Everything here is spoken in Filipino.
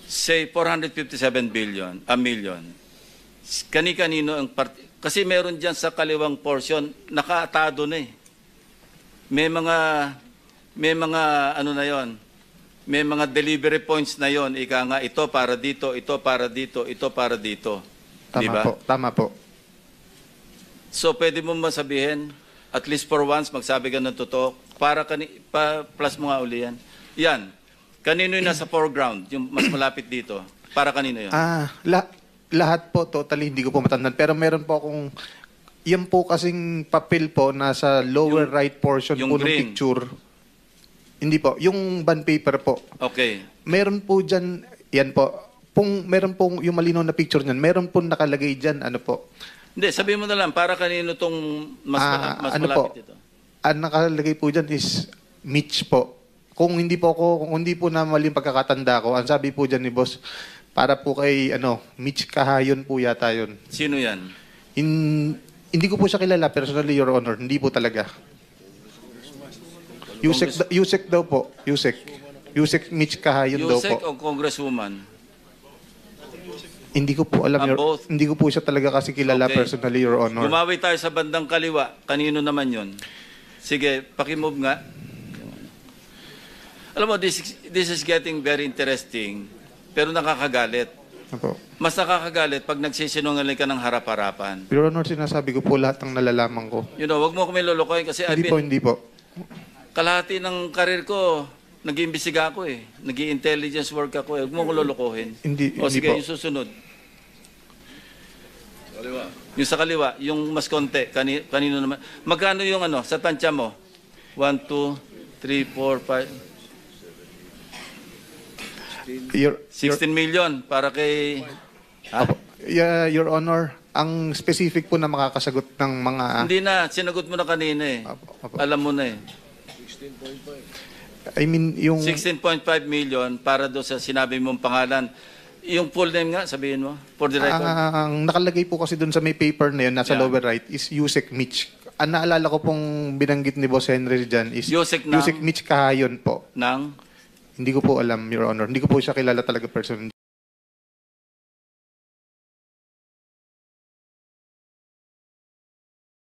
say 457 million. Kani-kanino ang kasi meron diyan sa kaliwang portion nakaatado na eh. May mga ano na 'yon. May mga delivery points na 'yon, ika nga ito para dito, ito para dito, ito para dito. Tama Diba? po, tama po. So pwede mo masabihin at least for once magsabi ka ng totoo para plus mo nga uli yan. Yan. Kanino yung nasa foreground, yung mas malapit dito? Para kanino yun? Lahat po, totally, hindi ko po matandaan. Pero meron po akong, yan po kasing papel po, nasa lower right portion yung po ng green. picture. Hindi po, yung bond paper po. Okay. Meron po dyan, yan po, meron pong yung malinaw na picture niyan, meron po nakalagay dyan, ano po. Hindi, sabihin mo na lang, para kanino itong mas ano malapit po, ito? ang nakalagay po dyan is Mitch po. Kung hindi po na maling pagkakatanda ko, ang sabi po dyan ni boss, para po kay Mitch Kahayon po yata yun. Sino yan? Hindi ko po siya kilala personally, Your Honor. Hindi po talaga. Yusek daw po. Yusek Mitch Kahayon daw po. Yusek o Congresswoman? Hindi ko po alam. Both? Hindi ko po siya talaga kasi kilala personally, Your Honor. Gumawi tayo sa bandang kaliwa. Kanino naman yon? Sige, pakimove nga. Alam mo, this is getting very interesting, pero nakakagalit. Opo. Mas nakakagalit pag nagsisinungaling ka ng harap-harapan. Your Honor, sinasabi ko po lahat ng nalalaman ko. You know, wag mo kami lulukoyin kasi Hindi po. kalahati ng karir ko, nag-iimbestiga ako eh. Nag-i-intelligence work ako eh. Huwag mo ko lulukohin. Hindi sige, po. yung susunod. Yung sa kaliwa, yung mas konti, kanino naman. Magkano yung sa tansya mo? 1, 2, 3, 4, 5... 16 million para kay... Your Honor, ang specific po na makakasagot ng mga... Hindi na, sinagot mo na kanina eh. Apo. Alam mo na eh. I mean, yung... 16.5 million para doon sa sinabi mong pangalan. Yung full name nga, sabihin mo, for the record. Ang nakalagay po kasi doon sa may paper na yun, nasa lower right, is Yusek Mitch. Ang naalala ko pong binanggit ni Boss Henry dyan is Yusek Mitch Kahayon po. Ng? Hindi ko po alam, Your Honor. Hindi ko po siya kilala talaga personally.